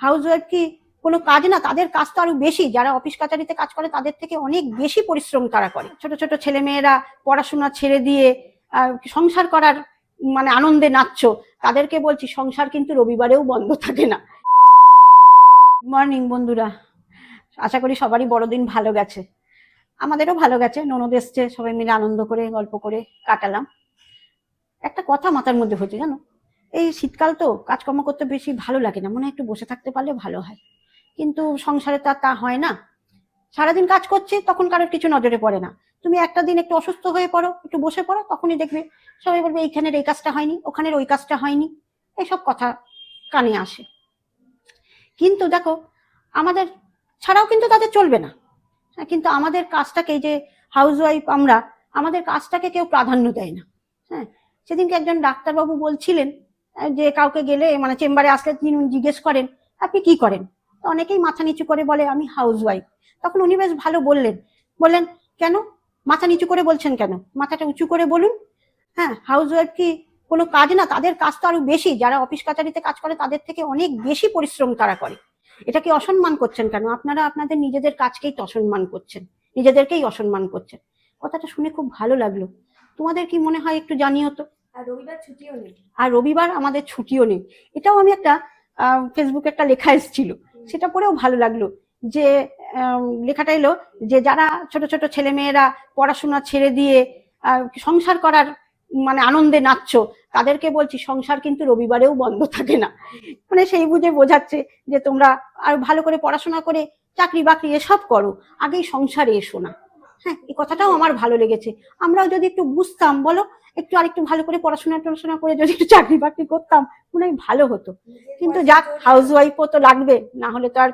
House wife কি কোনো কাজ না? তাদের কাজ তো আরো বেশি। যারা অফিস কাচারিতে কাজ করে তাদের থেকে অনেক বেশি পরিশ্রম তারা করে। ছোট ছোট ছেলে মেয়েরা পড়াশোনা ছেড়ে দিয়ে সংসার করার মানে আনন্দে নাচছো, তাদেরকে বলছি সংসার কিন্তু রবিবারেও বন্ধ থাকে না। মর্নিং বন্ধুরা, আশা করি সবারই বড়দিন ভালো গেছে। আমাদেরও ভালো গেছে, ননদ এসছে, সবাই মিলে আনন্দ করে গল্প করে কাটালাম। একটা কথা মাথার মধ্যে হচ্ছে জানো, এই শীতকাল তো কাজকর্ম করতে বেশি ভালো লাগে না, মনে হয় একটু বসে থাকতে পারলে ভালো হয়, কিন্তু সংসারে তো আর তা হয় না। সারাদিন কাজ করছি তখন কারোর কিছু নজরে পড়ে না। তুমি একটা দিন একটু অসুস্থ হয়ে পড়ো, একটু বসে পড়ো, তখনই দেখবে সবাই বলবে এইখানের এই কাজটা হয়নি, ওখানের ওই কাজটা হয়নি, এইসব কথা কানে আসে। কিন্তু দেখো, আমাদের ছাড়াও কিন্তু তাদের চলবে না। কিন্তু আমাদের কাজটাকে, যে হাউস ওয়াইফ আমরা, আমাদের কাজটাকে কেউ প্রাধান্য দেয় না। হ্যাঁ, সেদিনকে একজন ডাক্তারবাবু বলছিলেন যে কাউকে গেলে মানে চেম্বারে আসলে তিনি জিজ্ঞেস করেন আপনি কি করেন, তো অনেকেই মাথা নিচু করে বলে আমি হাউস ওয়াইফ। তখন উনি বেশ ভালো বললেন কেন মাথা নিচু করে বলছেন, কেন মাথাটা উঁচু করে বলুন। হ্যাঁ, হাউস ওয়াইফ কি কোনো কাজ না? তাদের কাজ তো আরো বেশি। যারা অফিস কাচারিতে কাজ করে তাদের থেকে অনেক বেশি পরিশ্রম তারা করে। এটাকে অসম্মান করছেন কেন? আপনারা আপনাদের নিজেদের কাজকেই তো অসম্মান করছেন, নিজেদেরকেই অসম্মান করছেন। কথাটা শুনে খুব ভালো লাগলো। তোমাদের কি মনে হয় একটু জানিও তো। আর রবিবার ছুটিও নেই। আর রবিবার আমাদের ছুটিও নেই। এটাও আমি একটা ফেসবুকে একটা লেখা এসেছিল, সেটা পড়েও ভালো লাগলো। যে লেখাটা এলো যে যারা ছোট ছোট ছেলে মেয়েরা পড়াশোনা ছেড়ে দিয়ে সংসার করার মানে আনন্দে নাচছো, তাদেরকে বলছি সংসার কিন্তু রবিবারেও বন্ধ থাকে না। মানে সেই বুঝে বোঝাচ্ছে যে তোমরা আর ভালো করে পড়াশোনা করে চাকরি বাকরি এসব করো, আগেই সংসারে এসো না। হ্যাঁ, এই কথাটাও আমার ভালো লেগেছে। আমরাও যদি একটু বুঝতাম, বলো, একটু আরেকটু ভালো করে পড়াশোনা করে যদি একটু চাকরি বাকরি করতাম, মনে হয় ভালো হতো। কিন্তু যাক, হাউস ওয়াইফও তো লাগবে, না হলে তো আর